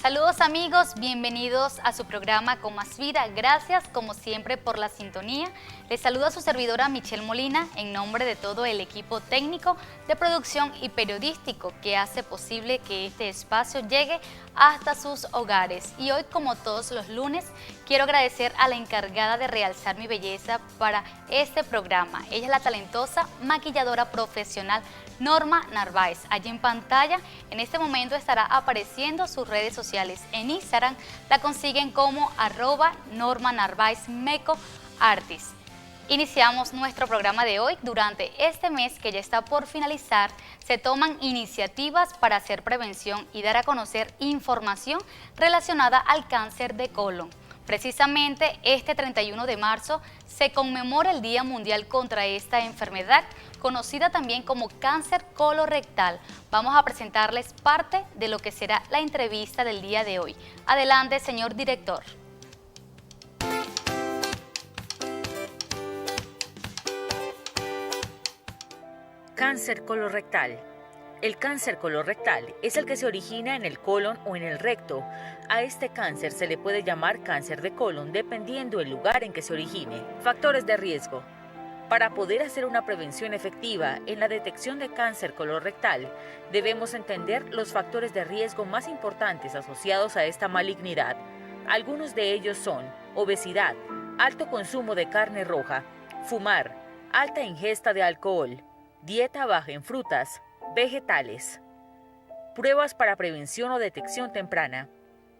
Saludos amigos, bienvenidos a su programa Con Más Vida. Gracias como siempre por la sintonía. Les saluda su servidora Michelle Molina en nombre de todo el equipo técnico de producción y periodístico que hace posible que este espacio llegue hasta sus hogares. Y hoy, como todos los lunes, quiero agradecer a la encargada de realzar mi belleza para este programa. Ella es la talentosa maquilladora profesional Norma Narváez. Allí en pantalla en este momento estará apareciendo sus redes sociales. En Instagram la consiguen como @NormaNarváezMakeupArtist. Iniciamos nuestro programa de hoy. Durante este mes que ya está por finalizar, se toman iniciativas para hacer prevención y dar a conocer información relacionada al cáncer de colon. Precisamente este 31 de marzo se conmemora el Día Mundial contra esta enfermedad, conocida también como cáncer colorectal. Vamos a presentarles parte de lo que será la entrevista del día de hoy. Adelante, señor director. Cáncer colorectal. El cáncer colorectal es el que se origina en el colon o en el recto. A este cáncer se le puede llamar cáncer de colon dependiendo del lugar en que se origine. Factores de riesgo. Para poder hacer una prevención efectiva en la detección de cáncer colorectal, debemos entender los factores de riesgo más importantes asociados a esta malignidad. Algunos de ellos son obesidad, alto consumo de carne roja, fumar, alta ingesta de alcohol, dieta baja en frutas, vegetales. Pruebas para prevención o detección temprana.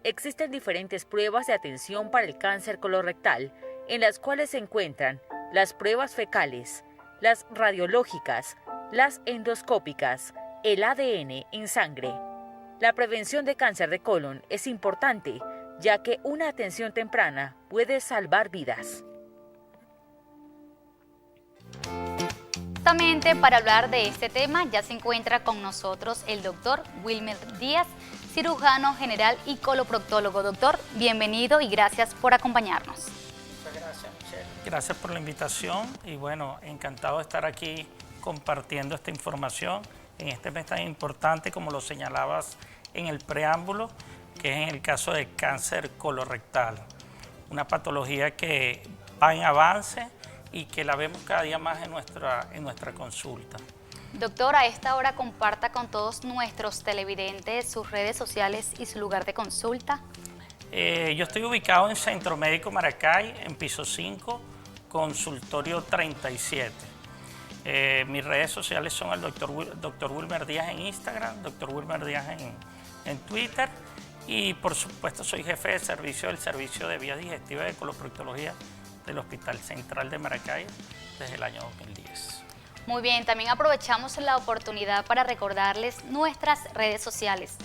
Existen diferentes pruebas de atención para el cáncer colorectal, en las cuales se encuentran las pruebas fecales, las radiológicas, las endoscópicas, el ADN en sangre. La prevención de cáncer de colon es importante, ya que una atención temprana puede salvar vidas. Justamente para hablar de este tema ya se encuentra con nosotros el doctor Wilmer Díaz, cirujano general y coloproctólogo. Doctor, bienvenido y gracias por acompañarnos. Muchas gracias, Michelle. Gracias por la invitación y bueno, encantado de estar aquí compartiendo esta información en este mes tan importante como lo señalabas en el preámbulo, que es en el caso de cáncer colorectal, una patología que va en avance y que la vemos cada día más en nuestra consulta. Doctor, a esta hora comparta con todos nuestros televidentes sus redes sociales y su lugar de consulta. Yo estoy ubicado en Centro Médico Maracay, en piso 5, consultorio 37. Mis redes sociales son el doctor Wilmer Díaz en Instagram, doctor Wilmer Díaz en Twitter, y por supuesto soy jefe de servicio del Servicio de Vías Digestivas de Coloproctología del Hospital Central de Maracay desde el año 2010. Muy bien, también aprovechamos la oportunidad para recordarles nuestras redes sociales,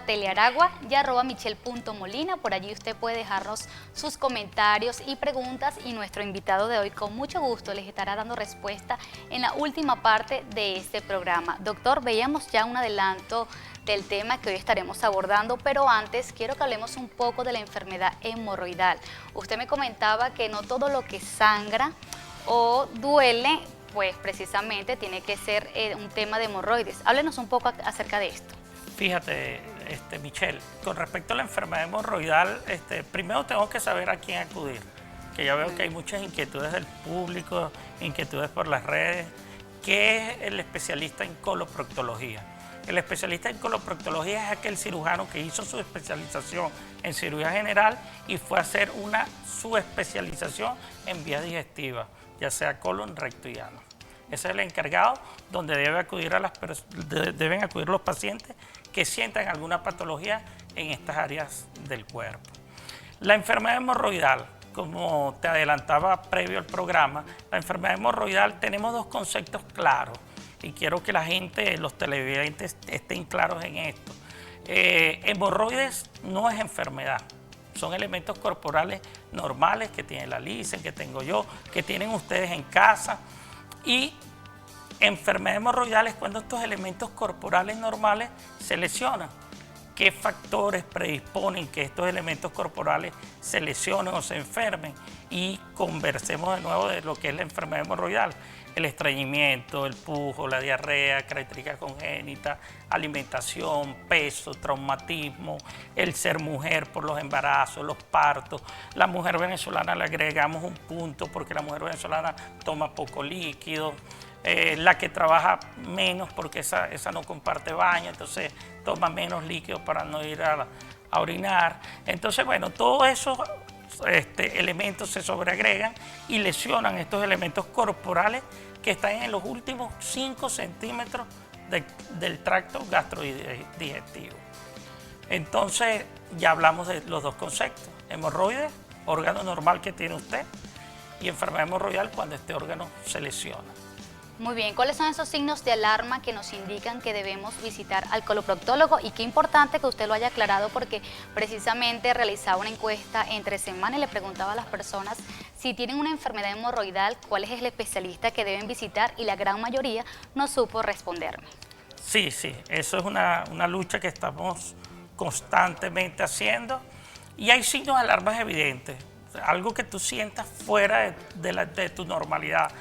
@telearagua y @michelle.molina. Por allí usted puede dejarnos sus comentarios y preguntas y nuestro invitado de hoy con mucho gusto les estará dando respuesta en la última parte de este programa. Doctor, veíamos ya un adelanto del tema que hoy estaremos abordando, pero antes quiero que hablemos un poco de la enfermedad hemorroidal. Usted me comentaba que no todo lo que sangra o duele, pues precisamente tiene que ser un tema de hemorroides. Háblenos un poco acerca de esto. Fíjate, Michelle, con respecto a la enfermedad hemorroidal, primero tengo que saber a quién acudir, que ya veo que hay muchas inquietudes del público, inquietudes por las redes. ¿Qué es el especialista en coloproctología? El especialista en coloproctología es aquel cirujano que hizo su especialización en cirugía general y fue a hacer una subespecialización en vías digestivas, ya sea colon, recto y ano. Ese es el encargado donde deben acudir los pacientes que sientan alguna patología en estas áreas del cuerpo. La enfermedad hemorroidal, como te adelantaba previo al programa, la enfermedad hemorroidal tenemos dos conceptos claros. Y quiero que la gente, los televidentes, estén claros en esto. Hemorroides no es enfermedad, son elementos corporales normales que tiene la Lisen, que tengo yo, que tienen ustedes en casa. Y enfermedad hemorroidal es cuando estos elementos corporales normales se lesionan. qué factores predisponen que estos elementos corporales se lesionen o se enfermen, y conversemos de nuevo de lo que es la enfermedad hemorroidal: el estreñimiento, el pujo, la diarrea, característica congénita, alimentación, peso, traumatismo, el ser mujer por los embarazos, los partos. La mujer venezolana le agregamos un punto porque la mujer venezolana toma poco líquido. La que trabaja menos porque esa no comparte baño, entonces toma menos líquido para no ir a orinar. Entonces, bueno, todos esos elementos se sobreagregan y lesionan estos elementos corporales que están en los últimos 5 centímetros del tracto gastrodigestivo. Entonces, ya hablamos de los dos conceptos: hemorroides, órgano normal que tiene usted, y enfermedad hemorroidal cuando este órgano se lesiona. Muy bien, ¿cuáles son esos signos de alarma que nos indican que debemos visitar al coloproctólogo? Y qué importante que usted lo haya aclarado, porque precisamente realizaba una encuesta entre semana y le preguntaba a las personas si tienen una enfermedad hemorroidal, cuál es el especialista que deben visitar, y la gran mayoría no supo responderme. Sí, eso es una lucha que estamos constantemente haciendo, y hay signos de alarmas evidentes, algo que tú sientas fuera de tu normalidad,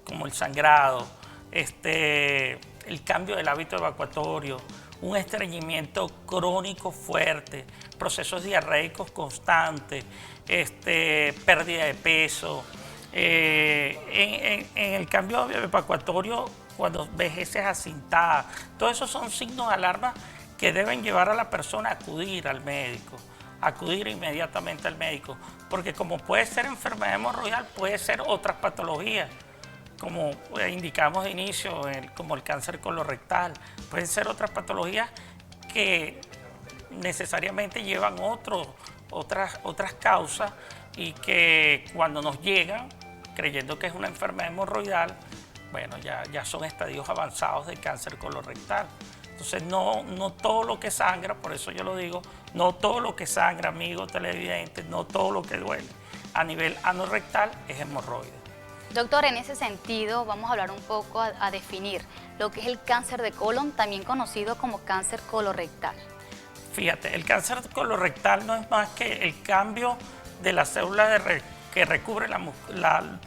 como el sangrado, el cambio del hábito evacuatorio, un estreñimiento crónico fuerte, procesos diarreicos constantes, pérdida de peso. En el cambio evacuatorio, cuando vejeces acintada, todo eso son signos de alarma que deben llevar a la persona a acudir al médico, acudir inmediatamente al médico, porque como puede ser enfermedad hemorroidal, puede ser otras patologías, como indicamos de inicio, como el cáncer colorectal. Pueden ser otras patologías que necesariamente llevan otras causas, y que cuando nos llegan creyendo que es una enfermedad hemorroidal, bueno, ya son estadios avanzados de cáncer colorectal. Entonces no todo lo que sangra, por eso yo lo digo, no todo lo que sangra, amigos televidentes, no todo lo que duele a nivel anorrectal es hemorroide. Doctor, en ese sentido vamos a hablar un poco a definir lo que es el cáncer de colon, también conocido como cáncer colorectal. Fíjate, el cáncer colorectal no es más que el cambio de las células que recubre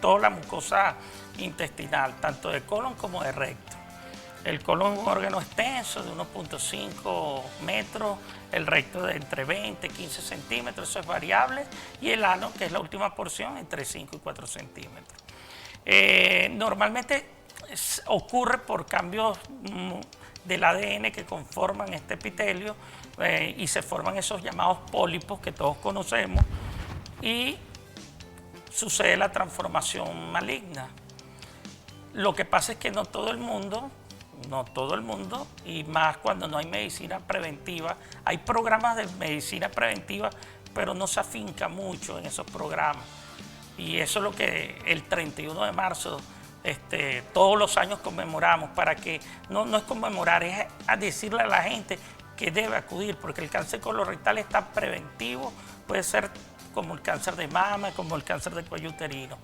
toda la mucosa intestinal, tanto de colon como de recto. El colon es un órgano extenso de 1.5 metros, el recto de entre 20 y 15 centímetros, eso es variable, y el ano, que es la última porción, entre 5 y 4 centímetros. Normalmente ocurre por cambios del ADN que conforman este epitelio, y se forman esos llamados pólipos que todos conocemos, y sucede la transformación maligna. Lo que pasa es que no todo el mundo, y más cuando no hay medicina preventiva, hay programas de medicina preventiva, pero no se afinca mucho en esos programas. Y eso es lo que el 31 de marzo todos los años conmemoramos, para que no es conmemorar, es a decirle a la gente que debe acudir, porque el cáncer colorectal está preventivo, puede ser como el cáncer de mama, como el cáncer de cuello uterino.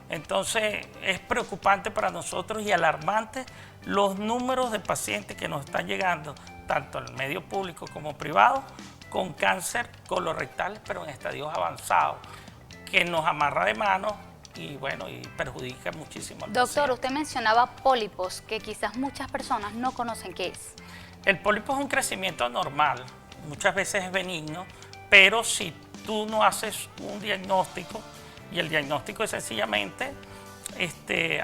Entonces es preocupante para nosotros y alarmante los números de pacientes que nos están llegando, tanto en el medio público como privado, con cáncer colorectal, pero en estadios avanzados, que nos amarra de mano y bueno, y perjudica muchísimo al Doctor, paciente. usted mencionaba pólipos, que quizás muchas personas no conocen qué es. El pólipo es un crecimiento normal, muchas veces es benigno, pero si tú no haces un diagnóstico, y el diagnóstico es sencillamente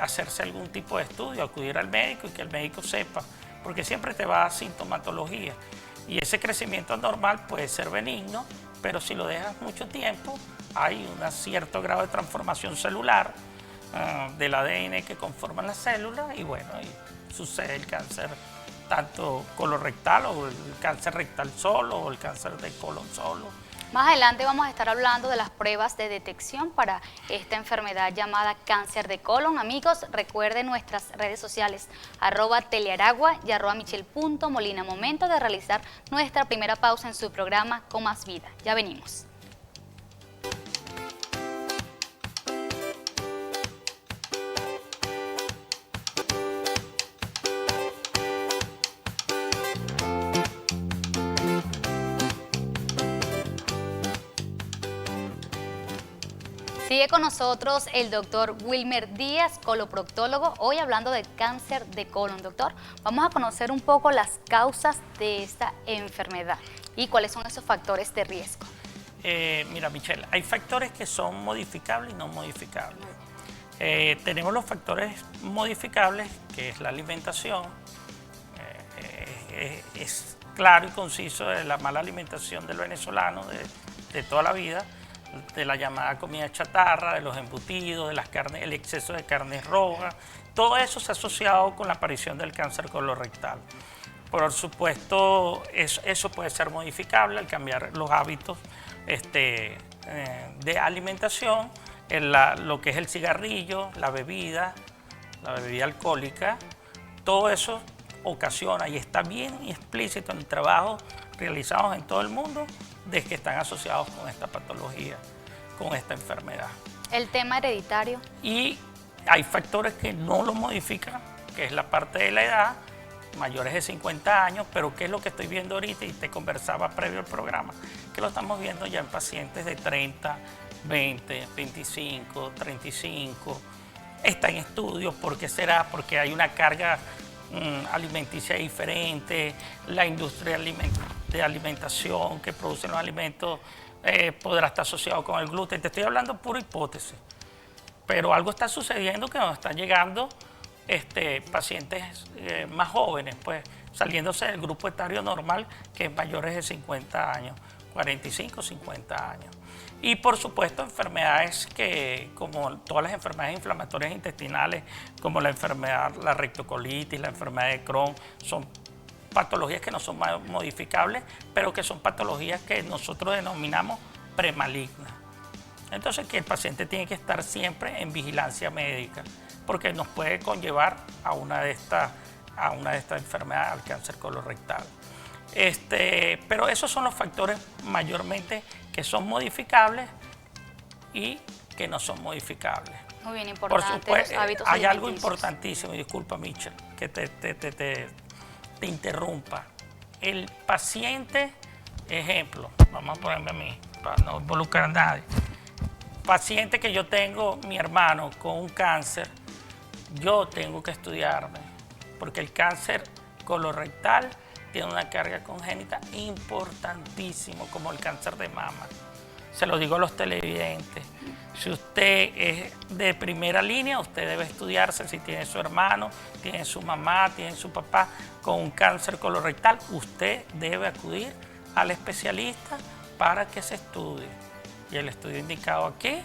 hacerse algún tipo de estudio, acudir al médico y que el médico sepa, porque siempre te va a dar sintomatología. Y ese crecimiento normal puede ser benigno, pero si lo dejas mucho tiempo, hay un cierto grado de transformación celular del ADN que conforman las células, y bueno, y sucede el cáncer tanto colorectal, o el cáncer rectal solo, o el cáncer de colon solo. Más adelante vamos a estar hablando de las pruebas de detección para esta enfermedad llamada cáncer de colon. Amigos, recuerden nuestras redes sociales, @telearagua y @michel.molina. Momento de realizar nuestra primera pausa en su programa Con Más Vida. Ya venimos. Sigue con nosotros el doctor Wilmer Díaz, coloproctólogo, hoy hablando de cáncer de colon. Doctor, vamos a conocer un poco las causas de esta enfermedad y cuáles son esos factores de riesgo. Mira, Michelle, hay factores que son modificables y no modificables. Tenemos los factores modificables, que es la alimentación. Es claro y conciso de la mala alimentación del venezolano de toda la vida, de la llamada comida chatarra, de los embutidos, de las carnes, el exceso de carnes rojas. Todo eso se ha asociado con la aparición del cáncer colorectal. Por supuesto, eso puede ser modificable al cambiar los hábitos de alimentación, lo que es el cigarrillo, la bebida alcohólica. Todo eso ocasiona y está bien explícito en trabajos realizados en todo el mundo de que están asociados con esta patología, con esta enfermedad. El tema hereditario. Y hay factores que no lo modifican, que es la parte de la edad, mayores de 50 años, pero ¿qué es lo que estoy viendo ahorita? Y te conversaba previo al programa, que lo estamos viendo ya en pacientes de 30, 20, 25, 35. Está en estudios. ¿Por qué será? Porque hay una carga alimenticia diferente, la industria de alimentación que produce los alimentos podrá estar asociado con el gluten. Te estoy hablando pura hipótesis, pero algo está sucediendo que nos están llegando pacientes más jóvenes, pues saliéndose del grupo etario normal, que es mayores de 50 años, 45, 50 años. Y por supuesto enfermedades que, como todas las enfermedades inflamatorias intestinales, como la rectocolitis, la enfermedad de Crohn, son patologías que no son modificables, pero que son patologías que nosotros denominamos premalignas. Entonces, que el paciente tiene que estar siempre en vigilancia médica, porque nos puede conllevar a una de estas enfermedades, al cáncer colorectal. Pero esos son los factores mayormente que son modificables y que no son modificables. Muy bien, importante. Por supuesto, los hábitos hay algo alimenticios. importantísimo, y disculpa, Michelle, que te interrumpa. El paciente, ejemplo, vamos a ponerme a mí, para no involucrar a nadie. Paciente que yo tengo, mi hermano, con un cáncer, yo tengo que estudiarme, porque el cáncer colorectal tiene una carga congénita importantísimo, como el cáncer de mama. Se lo digo a los televidentes. Si usted es de primera línea, usted debe estudiarse. Si tiene su hermano, tiene su mamá, tiene su papá con un cáncer colorectal, usted debe acudir al especialista para que se estudie. Y el estudio indicado aquí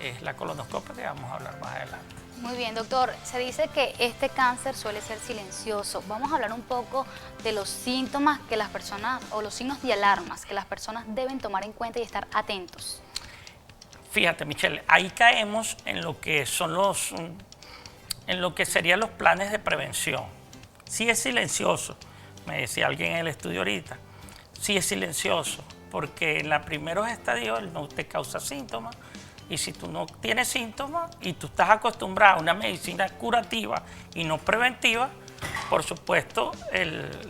es la colonoscopia, que vamos a hablar más adelante. Muy bien, doctor. Se dice que este cáncer suele ser silencioso. Vamos a hablar un poco de los síntomas que las personas, o los signos de alarmas que las personas deben tomar en cuenta y estar atentos. Fíjate, Michelle, ahí caemos en lo que serían los planes de prevención. Sí es silencioso, me decía alguien en el estudio ahorita, sí es silencioso, porque en los primeros estadios él no te causa síntomas. Y si tú no tienes síntomas y tú estás acostumbrado a una medicina curativa y no preventiva, por supuesto,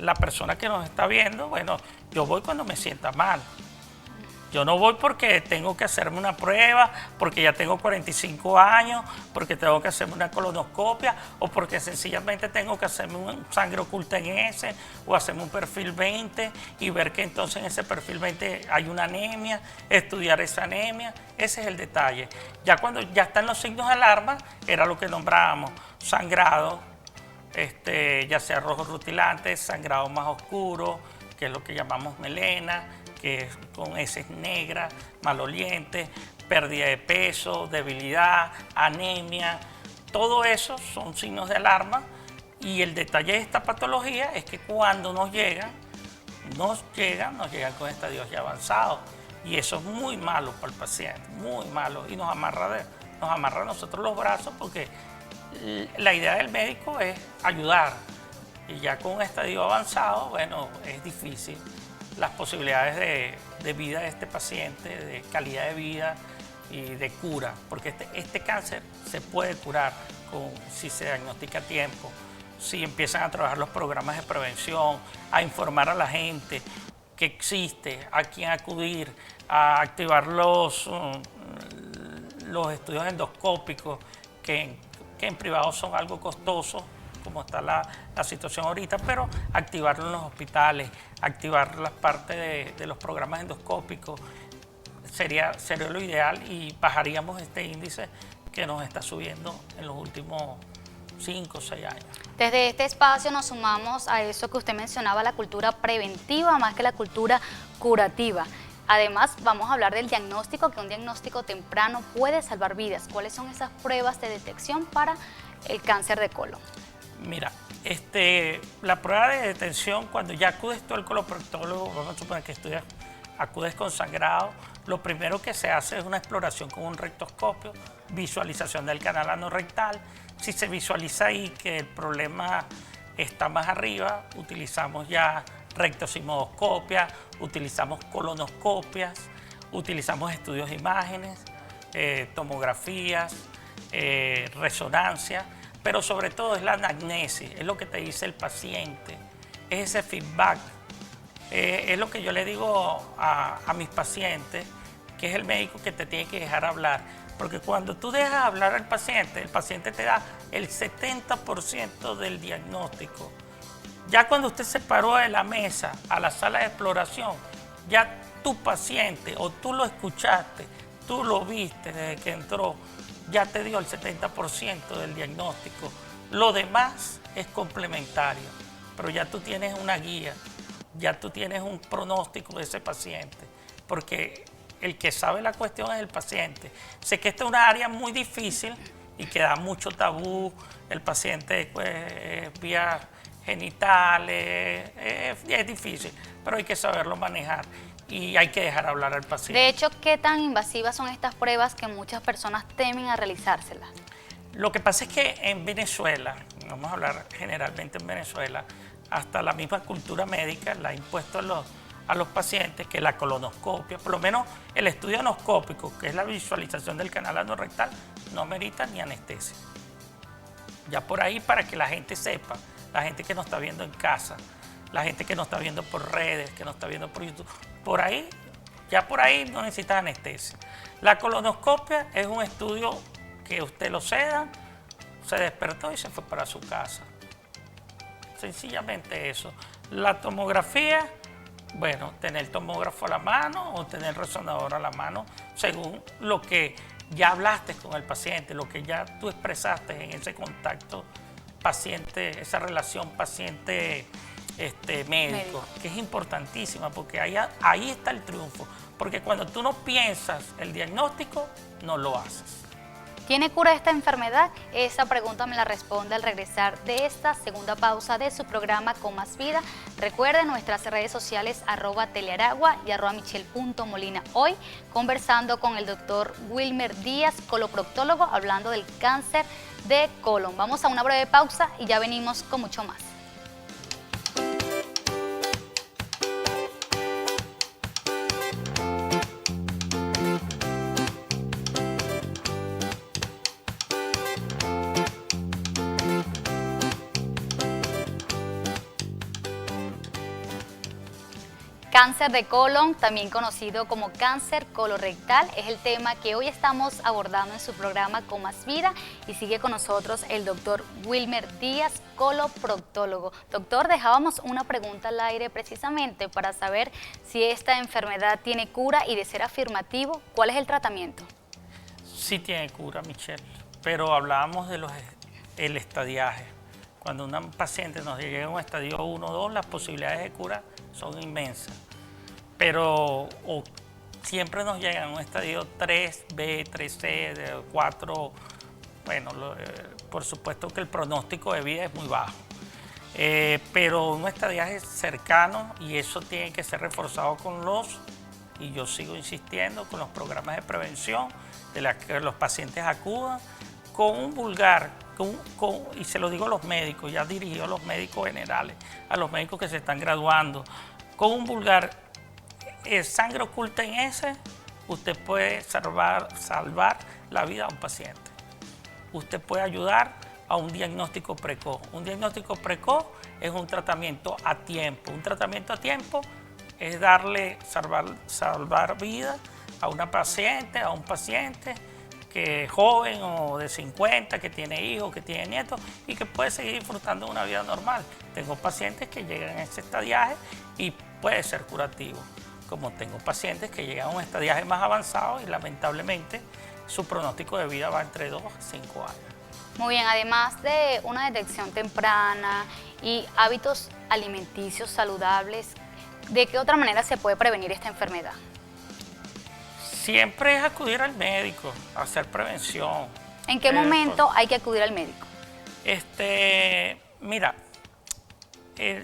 la persona que nos está viendo, bueno, yo voy cuando me sienta mal. Yo no voy porque tengo que hacerme una prueba, porque ya tengo 45 años, porque tengo que hacerme una colonoscopia o porque sencillamente tengo que hacerme un sangre oculta en ese o hacerme un perfil 20 y ver que entonces en ese perfil 20 hay una anemia, estudiar esa anemia. Ese es el detalle. Ya cuando ya están los signos de alarma, era lo que nombrábamos, sangrado, ya sea rojo rutilante, sangrado más oscuro, que es lo que llamamos melena, que es con heces negras, malolientes, pérdida de peso, debilidad, anemia. Todo eso son signos de alarma, y el detalle de esta patología es que cuando nos llegan con estadios ya avanzados, y eso es muy malo para el paciente, muy malo, y nos amarra a nosotros los brazos, porque la idea del médico es ayudar, y ya con un estadio avanzado, bueno, es difícil. Las posibilidades de vida de este paciente, de calidad de vida y de cura, porque este cáncer se puede curar si se diagnostica a tiempo, si empiezan a trabajar los programas de prevención, a informar a la gente que existe, a quién acudir, a activar los estudios endoscópicos, que en privado son algo costosos, como está la situación ahorita, pero activarlo en los hospitales, activar las partes de los programas endoscópicos, sería lo ideal y bajaríamos este índice que nos está subiendo en los últimos 5 o 6 años. Desde este espacio nos sumamos a eso que usted mencionaba, la cultura preventiva más que la cultura curativa. Además, vamos a hablar del diagnóstico, que un diagnóstico temprano puede salvar vidas. ¿Cuáles son esas pruebas de detección para el cáncer de colon? Mira, la prueba de detención, cuando ya acudes tú al coloproctólogo, vamos a suponer que acudes con sangrado, lo primero que se hace es una exploración con un rectoscopio, visualización del canal anorrectal. Si se visualiza ahí que el problema está más arriba, utilizamos ya rectosigmoidoscopia, utilizamos colonoscopias, utilizamos estudios de imágenes, tomografías, resonancia, pero sobre todo es la anamnesis, es lo que te dice el paciente, es ese feedback. Es lo que yo le digo a mis pacientes, que es el médico que te tiene que dejar hablar. Porque cuando tú dejas hablar al paciente, el paciente te da el 70% del diagnóstico. Ya cuando usted se paró de la mesa a la sala de exploración, ya tu paciente o tú lo escuchaste, tú lo viste desde que entró, ya te dio el 70% del diagnóstico. Lo demás es complementario, pero ya tú tienes una guía, ya tú tienes un pronóstico de ese paciente, porque el que sabe la cuestión es el paciente. Sé que esta es una área muy difícil y que da mucho tabú, el paciente pues, vías genitales, es difícil, pero hay que saberlo manejar y hay que dejar hablar al paciente. De hecho, ¿qué tan invasivas son estas pruebas que muchas personas temen a realizárselas? Lo que pasa es que en Venezuela, vamos a hablar generalmente en Venezuela, hasta la misma cultura médica la ha impuesto a los pacientes que la colonoscopia, por lo menos el estudio anoscópico, que es la visualización del canal anorrectal, no merita ni anestesia. Ya por ahí, para que la gente sepa, la gente que nos está viendo en casa, la gente que nos está viendo por redes, que nos está viendo por YouTube, por ahí no necesita anestesia. La colonoscopia es un estudio que usted lo seda, se despertó y se fue para su casa. Sencillamente eso. La tomografía, bueno, tener el tomógrafo a la mano o tener el resonador a la mano, según lo que ya hablaste con el paciente, lo que ya tú expresaste en ese contacto paciente, esa relación paciente-médico, que es importantísima, porque ahí está el triunfo. Porque cuando tú no piensas el diagnóstico, no lo haces. ¿Tiene cura esta enfermedad? Esa pregunta me la responde al regresar de esta segunda pausa de su programa Con Más Vida. Recuerden nuestras redes sociales @telearagua y @michel.molina. Hoy conversando con el doctor Wilmer Díaz, coloproctólogo, hablando del cáncer de colon. Vamos a una breve pausa y ya venimos con mucho más. Cáncer de colon, también conocido como cáncer colorectal, es el tema que hoy estamos abordando en su programa Con Más Vida y sigue con nosotros el doctor Wilmer Díaz, coloproctólogo. Doctor, dejábamos una pregunta al aire precisamente para saber si esta enfermedad tiene cura y, de ser afirmativo, ¿cuál es el tratamiento? Sí tiene cura, Michelle, pero hablábamos de el estadiaje. Cuando un paciente nos llega a un estadio 1 o 2, las posibilidades de cura son inmensas. Pero siempre nos llegan a un estadio 3B, 3C, 4. Bueno, por supuesto que el pronóstico de vida es muy bajo. Pero un estadiaje cercano, y eso tiene que ser reforzado y yo sigo insistiendo, con los programas de prevención, de que los pacientes acudan con un vulgar, y se lo digo a los médicos, ya dirigido a los médicos generales, a los médicos que se están graduando, con un vulgar sangre oculta en ese, usted puede salvar la vida a un paciente. Usted puede ayudar a un diagnóstico precoz. Un diagnóstico precoz es un tratamiento a tiempo. Un tratamiento a tiempo es salvar vida a una paciente, a un paciente, que es joven o de 50, que tiene hijos, que tiene nietos y que puede seguir disfrutando de una vida normal. Tengo pacientes que llegan a ese estadiaje y puede ser curativo, como tengo pacientes que llegan a un estadiaje más avanzado y lamentablemente su pronóstico de vida va entre 2 a 5 años. Muy bien, además de una detección temprana y hábitos alimenticios saludables, ¿de qué otra manera se puede prevenir esta enfermedad? Siempre es acudir al médico, hacer prevención. ¿En qué momento hay que acudir al médico? Mira,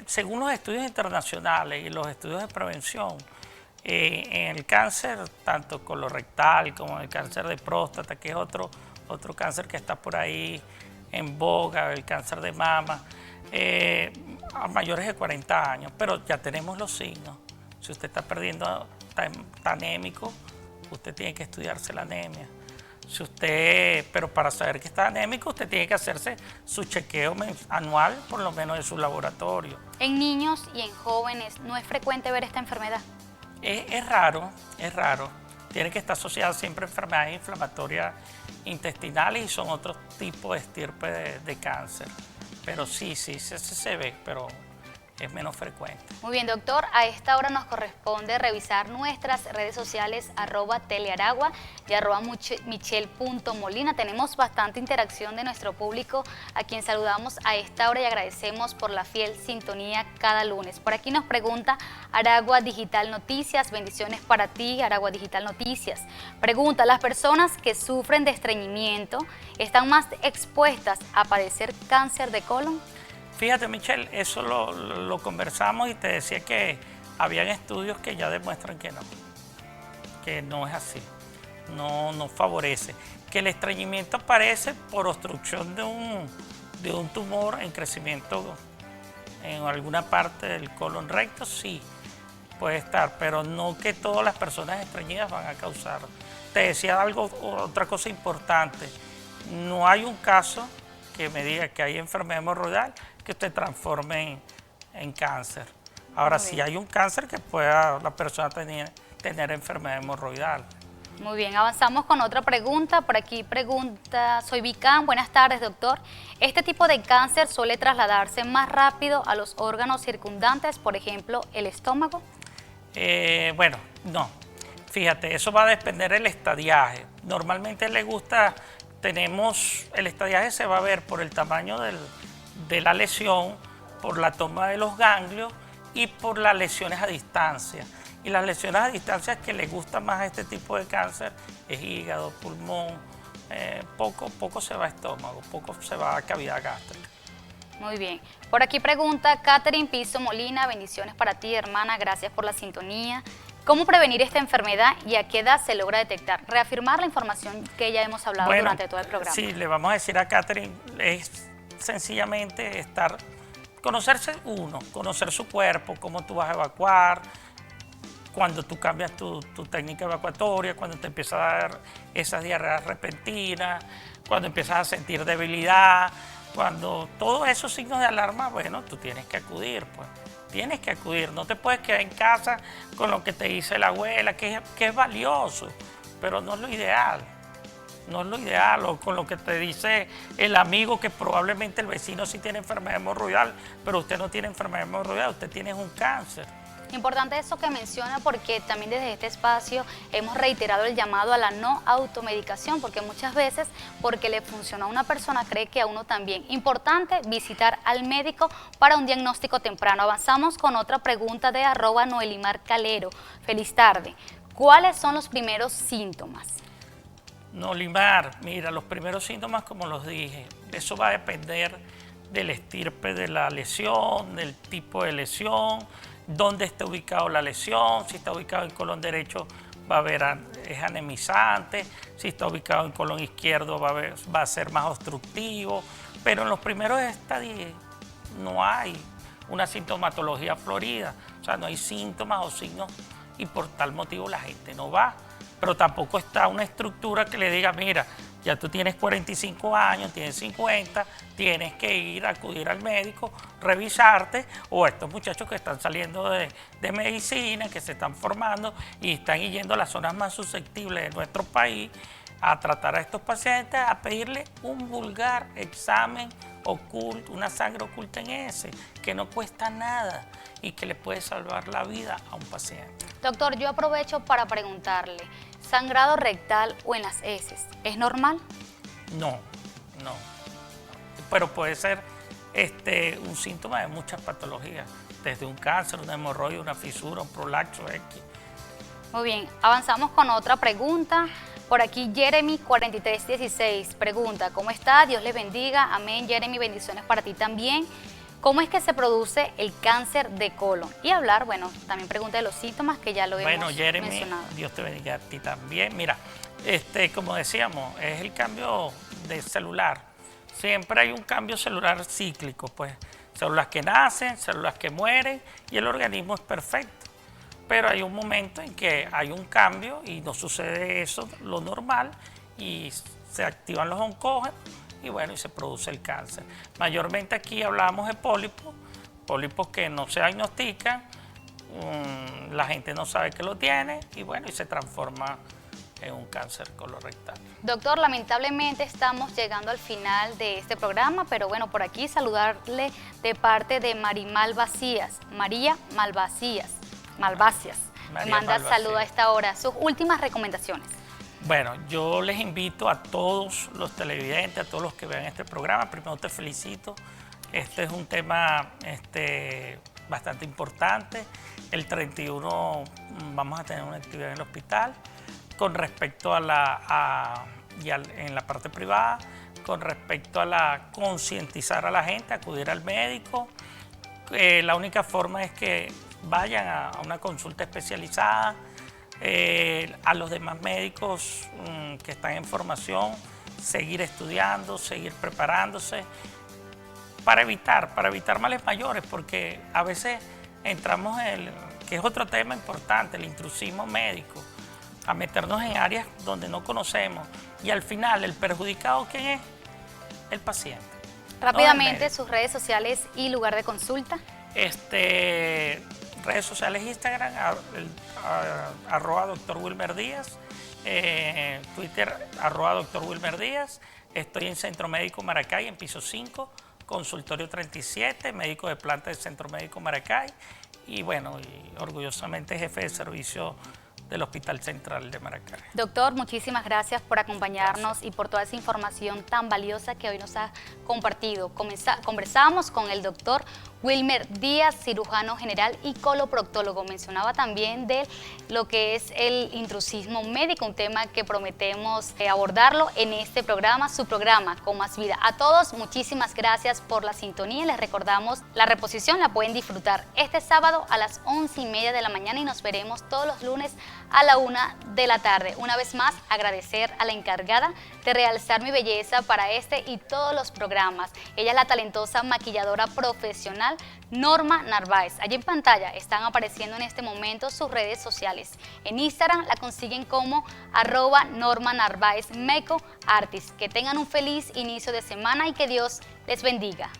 según los estudios internacionales y los estudios de prevención, en el cáncer, tanto colorectal como en el cáncer de próstata, que es otro cáncer que está por ahí en boga, el cáncer de mama, a mayores de 40 años, pero ya tenemos los signos. Si usted está perdiendo, está anémico, usted tiene que estudiarse la anemia. Pero para saber que está anémico, usted tiene que hacerse su chequeo anual, por lo menos de su laboratorio. En niños y en jóvenes, ¿no es frecuente ver esta enfermedad? Es raro. Tiene que estar asociada siempre a enfermedades inflamatorias intestinales y son otros tipos de estirpe de cáncer. Pero sí, se ve, pero es menos frecuente. Muy bien, doctor. A esta hora nos corresponde revisar nuestras redes sociales @telearagua y @michel.molina. Tenemos bastante interacción de nuestro público, a quien saludamos a esta hora y agradecemos por la fiel sintonía cada lunes. Por aquí nos pregunta Aragua Digital Noticias. Bendiciones para ti, Aragua Digital Noticias. Pregunta, ¿las personas que sufren de estreñimiento están más expuestas a padecer cáncer de colon? Fíjate, Michelle, eso lo conversamos y te decía que habían estudios que ya demuestran que no es así, no favorece. Que el estreñimiento aparece por obstrucción de un tumor en crecimiento en alguna parte del colon recto, sí, puede estar, pero no que todas las personas estreñidas van a causar. Te decía otra cosa importante, no hay un caso que me diga que hay enfermedad hemorroidal que usted transforme en cáncer. Ahora, sí hay un cáncer que pueda la persona tener enfermedad hemorroidal. Muy bien, avanzamos con otra pregunta. Por aquí pregunta, soy Vicán. Buenas tardes, doctor. ¿Este tipo de cáncer suele trasladarse más rápido a los órganos circundantes, por ejemplo, el estómago? Bueno, no. Fíjate, eso va a depender del estadiaje. Normalmente el estadiaje se va a ver por el tamaño de la lesión, por la toma de los ganglios y por las lesiones a distancia. Y las lesiones a distancia que le gustan más a este tipo de cáncer es hígado, pulmón, poco se va a estómago, poco se va a cavidad gástrica. Muy bien. Por aquí pregunta Catherine Piso Molina, bendiciones para ti, hermana, gracias por la sintonía. ¿Cómo prevenir esta enfermedad y a qué edad se logra detectar? Reafirmar la información que ya hemos hablado durante todo el programa. Sí, le vamos a decir a Catherine, es sencillamente conocerse conocer su cuerpo, cómo tú vas a evacuar, cuando tú cambias tu técnica evacuatoria, cuando te empiezas a dar esas diarreas repentinas, cuando empiezas a sentir debilidad, cuando todos esos signos de alarma, bueno, tú tienes que acudir, pues. Tienes que acudir, no te puedes quedar en casa con lo que te dice la abuela, que es valioso, pero no es lo ideal. No es lo ideal, o con lo que te dice el amigo, que probablemente el vecino sí tiene enfermedad hemorroidal, pero usted no tiene enfermedad hemorroidal, usted tiene un cáncer. Importante eso que menciona, porque también desde este espacio hemos reiterado el llamado a la no automedicación, porque muchas veces, porque le funcionó a una persona, cree que a uno también. Importante visitar al médico para un diagnóstico temprano. Avanzamos con otra pregunta de @Noelimar Calero. Feliz tarde. ¿Cuáles son los primeros síntomas? Noelimar, mira, los primeros síntomas, como los dije, eso va a depender del estirpe de la lesión, del tipo de lesión, dónde está ubicado la lesión. Si está ubicado en colon derecho es anemizante, si está ubicado en colon izquierdo va a ser más obstructivo, pero en los primeros estadios no hay una sintomatología florida, o sea, no hay síntomas o signos y por tal motivo la gente no va, pero tampoco está una estructura que le diga, mira, ya tú tienes 45 años, tienes 50, tienes que acudir al médico, revisarte, o estos muchachos que están saliendo de medicina, que se están formando y están yendo a las zonas más susceptibles de nuestro país, a tratar a estos pacientes, a pedirle un vulgar examen oculto, una sangre oculta en ese, que no cuesta nada y que le puede salvar la vida a un paciente. Doctor, yo aprovecho para preguntarle, ¿sangrado rectal o en las heces es normal? No, no. Pero puede ser un síntoma de muchas patologías, desde un cáncer, una hemorroide, una fisura, un prolapso X. Muy bien, avanzamos con otra pregunta. Por aquí Jeremy 4316 pregunta, ¿cómo está? Dios les bendiga. Amén, Jeremy, bendiciones para ti también. ¿Cómo es que se produce el cáncer de colon? Y hablar, bueno, también pregunta de los síntomas que ya lo hemos mencionado. Bueno, Jeremy, mencionado. Dios te bendiga a ti también. Mira, como decíamos, es el cambio de celular. Siempre hay un cambio celular cíclico, pues células que nacen, células que mueren y el organismo es perfecto. Pero hay un momento en que hay un cambio y no sucede eso, lo normal, y se activan los oncógenos y bueno, y se produce el cáncer. Mayormente aquí hablamos de pólipos que no se diagnostican, la gente no sabe que lo tiene y bueno, y se transforma en un cáncer colorectal. Doctor, lamentablemente estamos llegando al final de este programa, pero bueno, por aquí saludarle de parte de María Malvacías. Manda saludo a esta hora. Sus últimas recomendaciones. Bueno, yo les invito a todos los televidentes, a todos los que vean este programa. Primero te felicito. Este es un tema bastante importante. El 31 vamos a tener una actividad en el hospital con respecto en la parte privada, con respecto a concientizar a la gente, acudir al médico. La única forma es que vayan a una consulta especializada, a los demás médicos que están en formación, seguir estudiando, seguir preparándose para evitar males mayores, porque a veces entramos que es otro tema importante, el intrusismo médico, a meternos en áreas donde no conocemos y al final el perjudicado, ¿quién es? El paciente. Rápidamente, sus redes sociales y lugar de consulta. Redes sociales, Instagram, @Dr. Wilmer Díaz, Twitter, @Dr. Wilmer Díaz. Estoy en Centro Médico Maracay, en piso 5, consultorio 37, médico de planta del Centro Médico Maracay y bueno, y orgullosamente jefe de servicio del Hospital Central de Maracay. Doctor, muchísimas gracias por acompañarnos y por toda esa información tan valiosa que hoy nos ha compartido. Conversamos con el doctor Wilmer Díaz, cirujano general y coloproctólogo. Mencionaba también de lo que es el intrusismo médico, un tema que prometemos abordarlo en este programa, su programa Con Más Vida. A todos, muchísimas gracias por la sintonía. Les recordamos, la reposición la pueden disfrutar este sábado a las 11:30 de la mañana y nos veremos todos los lunes a la 1 de la tarde. Una vez más, agradecer a la encargada de realzar mi belleza para este y todos los programas. Ella es la talentosa maquilladora profesional Norma Narváez. Allí en pantalla están apareciendo en este momento sus redes sociales. En Instagram la consiguen como @Norma Narváez Makeup Artist. Que tengan un feliz inicio de semana y que Dios les bendiga.